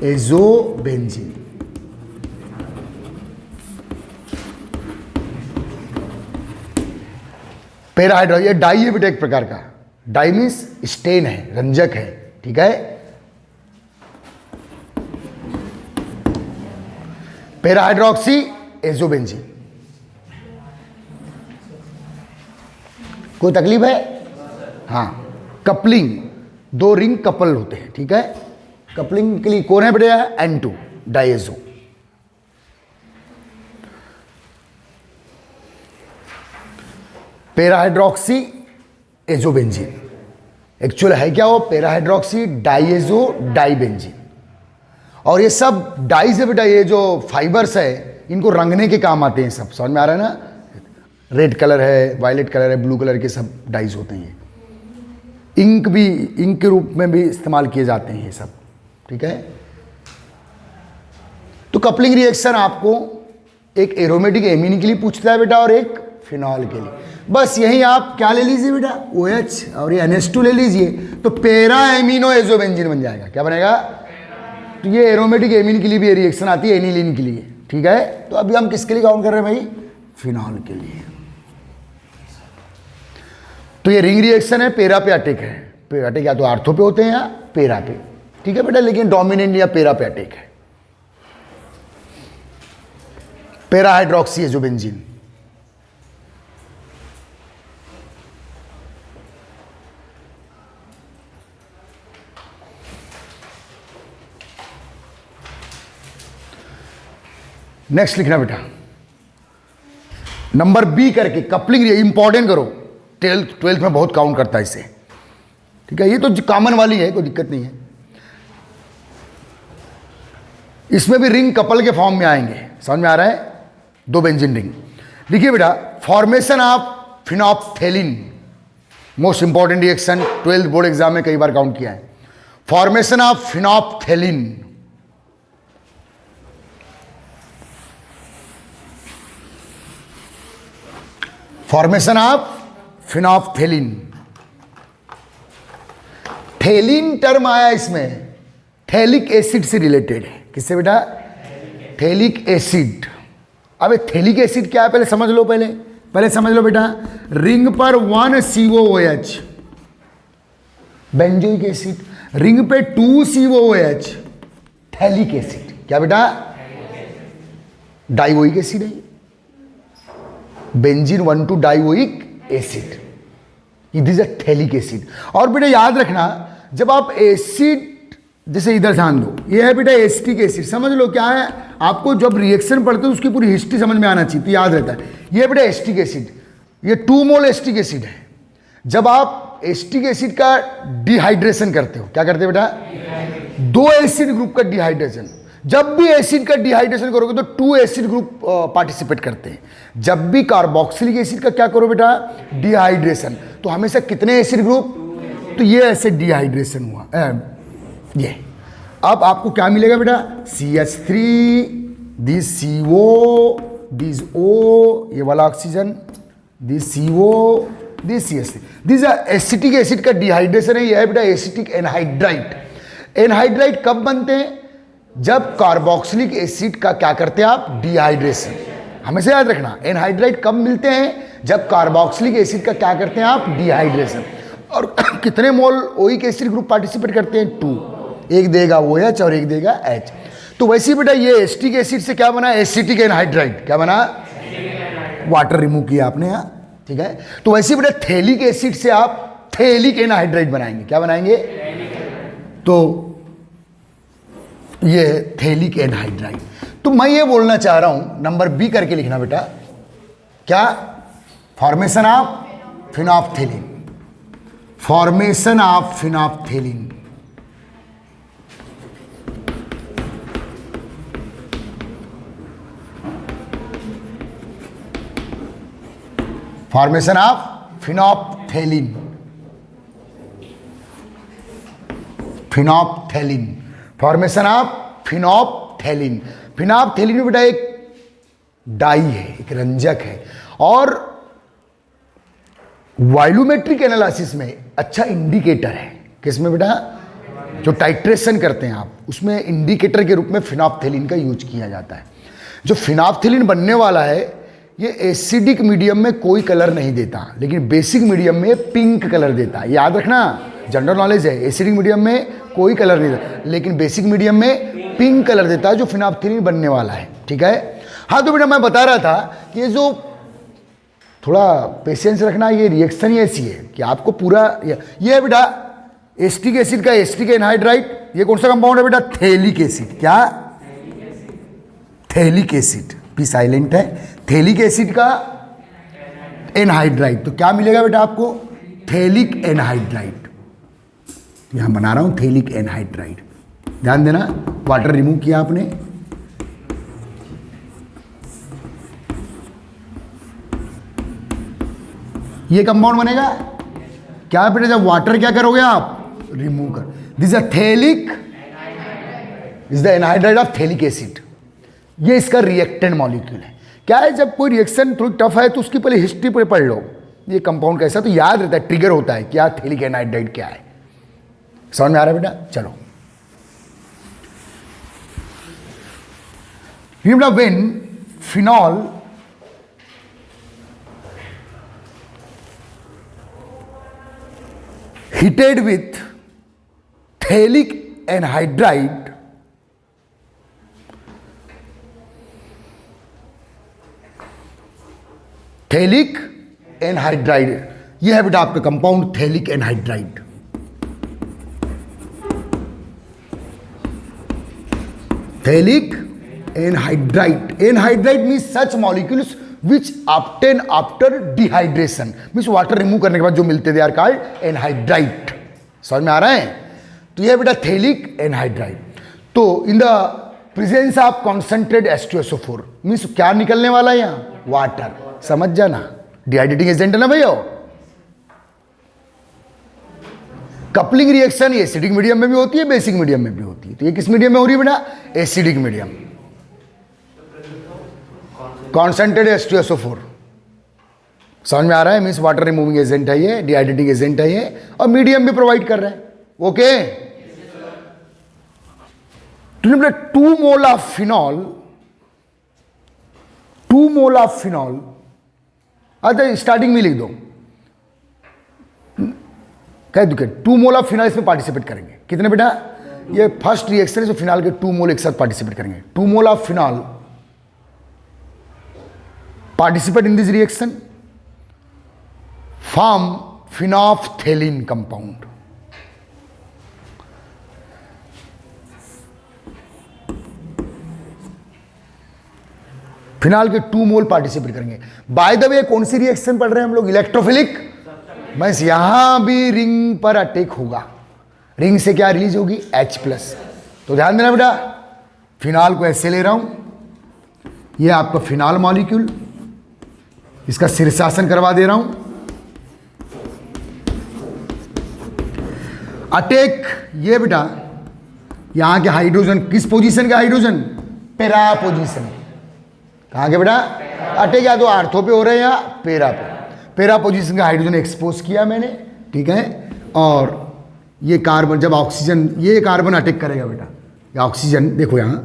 A: एजोबेंजीन। पेरा हाइड्रो, ये डाई है बेटा एक प्रकार का, डाई मीन्स स्टेन है, रंजक है, ठीक है। Para hydroxy azobenzene. कोई तकलीफ है, हाँ। कपलिंग, 2 रिंग कपल होते हैं, ठीक है। कपलिंग के लिए कौन है बेटा, N2 डाइएजो। पेरा हाइड्रोक्सी एजोबेंजीन, एक्चुअल है क्या वो, पेरा हाइड्रोक्सी डाइएजो डाइबेंजीन। और ये सब डाई से बेटा, ये जो फाइबर्स है इनको रंगने के काम आते हैं सब। समझ में आ रहा है ना, रेड कलर है, वायलेट कलर है, ब्लू कलर के सब डाइज होते हैं। इंक भी, इंक के रूप में भी इस्तेमाल किए जाते हैं ये सब, ठीक है। तो कपलिंग रिएक्शन आपको एक एरोमेटिक एमीन के लिए पूछता है बेटा, और एक फिनॉल के लिए। बस यही आप क्या ले लीजिए बेटा, OH और ये NH2 ले लीजिए, तो पेरा एमिनो एजोबेंजीन बन जाएगा। क्या बनेगा, तो ये एरोमेटिक एमीन के लिए भी रिएक्शन आती है, एनिलीन के लिए, ठीक है। तो अभी हम किसके लिए काउंट कर रहे हैं भाई, फिनॉल के लिए। तो ये रिंग रिएक्शन है, पेरा पे अटैक है। पे अटैक या तो आर्थो पे होते हैं या पेरा पे, ठीक है बेटा, लेकिन डोमिनेंट या पेरा पे अटैक है। Para hydroxy azobenzene. नेक्स्ट लिखना बेटा, नंबर बी करके कपलिंग इंपॉर्टेंट करो, 12th में बहुत काउंट करता है इसे, ठीक है। ये तो कॉमन वाली है, कोई दिक्कत नहीं है। इसमें भी रिंग कपल के फॉर्म में आएंगे, समझ में आ रहा है, 2 बेंजीन रिंग। देखिए बेटा, formation of phenolphthalein, most important reaction, 12th board exam में कई बार काउंट किया है। Formation of phenolphthalein, formation of phenolphthalein. Phthalein term आया इसमें, थैलिक एसिड से रिलेटेड है। किससे बेटा, थैलिक एसिड। अब थैलिक एसिड क्या है पहले समझ लो, पहले समझ लो बेटा। रिंग पर 1 COOH बेंजोइक एसिड, रिंग पे 2 COOH थैलिक एसिड। क्या बेटा, डाइओइक एसिड है, benzene 1,2 dioic acid, it is a phthalic acid. और बेटा याद रखना, जब आप एसिड, जैसे इधर ध्यान दो, ये है बेटा एसिटिक एसिड, समझ लो क्या है। आपको जब रिएक्शन पढ़ते हो उसकी पूरी हिस्ट्री समझ में आना चाहिए, तो याद रहता है। ये बेटा एसिटिक एसिड, ये 2 मोल एसिटिक एसिड है। जब आप एसिटिक एसिड का डिहाइड्रेशन करते हो, क्या करते हो बेटा? दो एसिड ग्रुप का डिहाइड्रेशन। जब भी एसिड का डिहाइड्रेशन करोगे तो टू एसिड ग्रुप पार्टिसिपेट करते हैं। जब भी कार्बोक्सिलिक एसिड का क्या करो बेटा? डिहाइड्रेशन, तो हमेशा कितने एसिड ग्रुप? तो ये ऐसे डिहाइड्रेशन हुआ ये। अब आपको क्या मिलेगा बेटा? CH3, this CO, this O, ये वाला oxygen, this CO, this CH3। This acetic acid का डिहाइड्रेशन है, यह है बेटा एसिटिक एनहाइड्राइड। एनहाइड्राइड कब बनते हैं? जब कार्बोक्सिलिक एसिड का क्या करते हैं आप? डिहाइड्रेशन। हमेशा याद रखना, एनहाइड्राइड कब मिलते हैं? जब कार्बोक्सिलिक एसिड का क्या करते हैं आप? डिहाइड्रेशन। और कितने मोल ओइक एसिड ग्रुप पार्टिसिपेट करते हैं? 2। एक देगा OH और एक देगा H। तो वैसे ही बेटा ये एसिटिक एसिड से क्या बना? Acetic anhydride. क्या बना? वाटर रिमूव किया आपने यहाँ, ठीक है। तो वैसे ही बेटा थैलिक एसिड से आप थैलिक एनहाइड्राइड बनाएंगे। क्या बनाएंगे? तो ये थैलिक एनहाइड्राइड। तो मैं ये बोलना चाह रहा हूं, नंबर बी करके लिखना बेटा, क्या? Formation of phenolphthalein. Formation of phenolphthalein, formation of phenolphthalein, phenolphthalein, formation of phenolphthalein. Phenolphthalein में बेटा एक डाई है, एक रंजक है, और वाइलोमेट्रिक एनालिसिस में अच्छा इंडिकेटर है। किसमें बेटा? जो टाइट्रेशन करते हैं आप, उसमें इंडिकेटर के रूप में फिनॉप्थेलिन का यूज किया जाता है। जो फिनॉप्थेलिन बनने वाला है, ये एसिडिक मीडियम में कोई कलर नहीं देता, लेकिन बेसिक मीडियम में पिंक कलर देता है। याद रखना, जनरल नॉलेज है, एसिडिक मीडियम में कोई कलर नहीं देता, लेकिन बेसिक मीडियम में पिंक कलर देता है, जो फिनॉप्थेलिन बनने वाला है, ठीक है। हाँ, तो बेटा मैं बता रहा था कि ये जो, थोड़ा पेशेंस रखना, ये रिएक्शन ही ऐसी है कि आपको पूरा ये है बेटा एसिटिक एसिड का एसिटिक एनहाइड्राइड। ये कौन सा कंपाउंड है बेटा? Phthalic acid. क्या? थैलिक एसिड, पी साइलेंट है। थैलिक एसिड का एनहाइड्राइड, तो क्या मिलेगा बेटा आपको? Phthalic anhydride. यहां बना रहा हूं थैलिक एनहाइड्राइड, ध्यान देना। वाटर रिमूव किया आपने, ये कंपाउंड बनेगा क्या बेटा? जब वाटर क्या करोगे आप? रिमूव कर। This a phthalic, is the anhydride of phthalic acid. ये इसका रिएक्टेंट मॉलिक्यूल है। क्या है, जब कोई रिएक्शन थोड़ी टफ है तो उसकी पहले हिस्ट्री पे पढ़ लो, ये कंपाउंड कैसा, तो याद रहता है, ट्रिगर होता है क्या थैलिक एनहाइड्राइड क्या है। समझ में आ रहा है बेटा? चलो, remember when phenol heated with thalic anhydride, phthalic anhydride, यह है बेटा आपका compound phthalic anhydride. Phthalic anhydride, anhydride means सच मॉलिक्यूल्स विच obtain after dehydration, means water remove करने के बाद जो मिलते, दे आर कॉल्ड एनहाइड्राइड। समझ में आ रहा है? तो यह बेटा थैलिक एनहाइड्राइड। तो इन the presence of concentrate H2SO4 means क्या निकलने वाला है यहां? वाटर। समझ जाना, डिहाइड्रेटिंग एजेंट है ना भैया। कपलिंग रिएक्शन ये एसिडिक मीडियम में भी होती है, बेसिक मीडियम में भी होती है। तो ये किस मीडियम में हो रही है बेटा? Acidic medium. कॉन्सेंट्रेट H2SO4, समझ में आ रहा है? मीन्स वाटर रिमूविंग एजेंट है ये, डिहाइड्रेटिंग एजेंट है ये, और मीडियम भी प्रोवाइड कर रहे हैं। ओके, तो 2 mole of phenol, 2 mole of phenol, अच्छा स्टार्टिंग में लिख दो, कह दो 2 मोल ऑफ फिनॉल इसमें पार्टिसिपेट करेंगे। कितने बेटा? ये फर्स्ट रिएक्शन है जो फिनॉल के 2 मोल एक साथ पार्टिसिपेट करेंगे। 2 mole of phenol participate in this reaction, form phenolphthalein compound. Phenol के 2 मोल पार्टिसिपेट करेंगे। बाय द वे कौन सी रिएक्शन पढ़ रहे हैं हम लोग? इलेक्ट्रोफिलिक बस यहां भी रिंग पर अटैक होगा, रिंग से क्या रिलीज होगी, H+। तो ध्यान देना बेटा, फिनॉल को ऐसे ले रहा हूं, ये आपका फिनॉल मॉलिक्यूल, इसका शीर्षासन करवा दे रहा हूं। अटैक, ये बेटा यहां के हाइड्रोजन, किस पोजीशन के हाइड्रोजन, पेरा पोजीशन। कहां के बेटा, अटैक या तो आर्थो पे हो रहे हैं या पेरा पे। पेरा पोजीशन का हाइड्रोजन एक्सपोज किया मैंने, ठीक है। और ये कार्बन, जब ऑक्सीजन, ये कार्बन अटैक करेगा बेटा, ये ऑक्सीजन देखो यहां,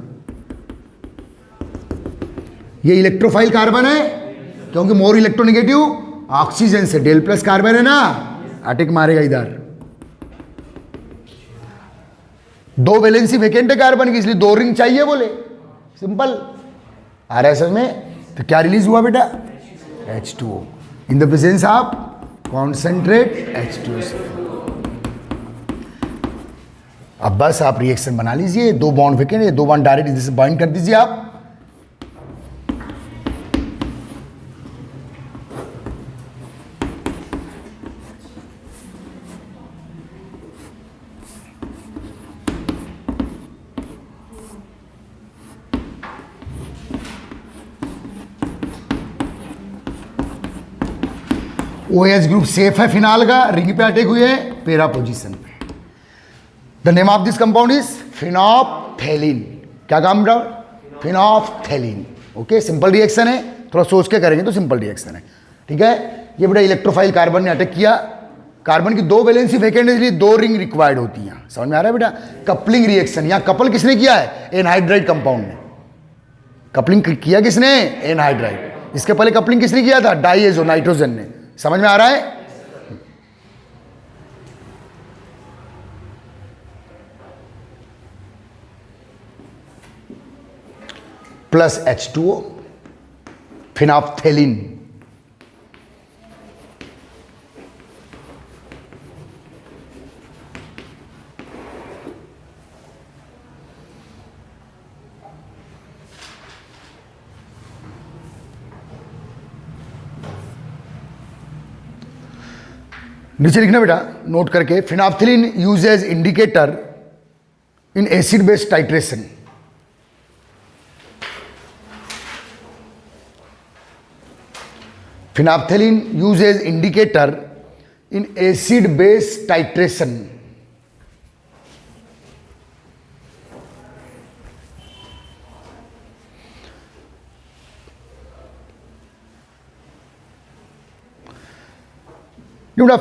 A: ये इलेक्ट्रोफाइल कार्बन है क्योंकि मोर इलेक्ट्रोनेगेटिव, ऑक्सीजन से Del+ कार्बन है ना, अटैक मारेगा इधर। दो वैलेंसी वैकेंट है कार्बन की, इसलिए दो रिंग चाहिए बोले, सिंपल। RSS में तो क्या रिलीज हुआ बेटा, H2O in the presence of concentrate H2O। अब बस आप रिएक्शन बना लीजिए, दो बॉन्ड वैकेंट है, दो बॉन्ड डायरेक्ट इधर से बाइंड कर दीजिए आप। OH ग्रुप सेफ है फिनाल का, रिंग पे अटैक हुए हैं पेरा पोजीशन पे। The name of this compound is phenolphthalein. क्या काम रहा, फिनोप्थेलिन। ओके, सिंपल रिएक्शन है, थोड़ा सोच के करेंगे तो सिंपल रिएक्शन है, ठीक है। ये बेटा इलेक्ट्रोफाइल कार्बन ने अटैक किया, कार्बन की दो वैलेंसी वैकेंट, इसलिए दो रिंग रिक्वायर्ड होती हैं। समझ में आ रहा है बेटा, कपलिंग रिएक्शन। यहाँ कपल किसने किया है, एनहाइड्राइड कंपाउंड ने कपलिंग किया, किसने, एनहाइड्राइड। इसके पहले कपलिंग किसने किया था, डाइएजो, नाइट्रोजन ने। समझ में आ रहा है। Plus H2O, phenolphthalein. नीचे लिखना बेटा नोट करके, phenolphthalein use as indicator in acid base titration. Phenolphthalein use as indicator in acid base titration.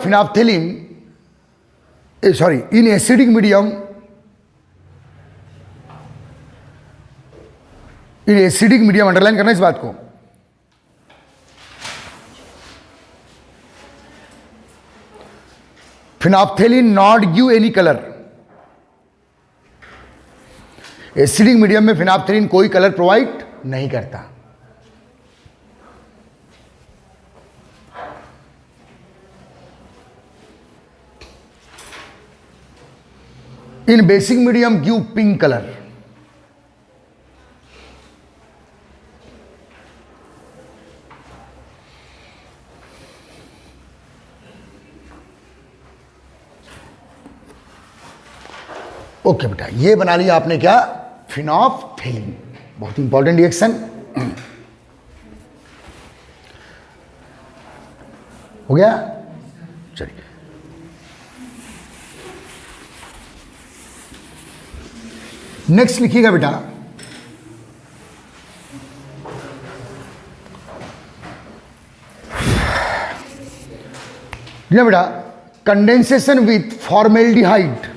A: Phenolphthalein, sorry, in acidic medium, in acidic medium, underline करना इस बात को। Phenolphthalein not give any colour. Acidic medium में phenolphthalein कोई colour provide नहीं करता। In basic medium give pink colour. Okay बेटा, ये बना लिया आपने क्या, फिनोप्थेलिन। बहुत इंपॉर्टेंट रिएक्शन हो गया। चलिए नेक्स्ट लिखिएगा बेटा, बेटा कंडेंसेशन विथ फॉर्मेल्डिहाइड।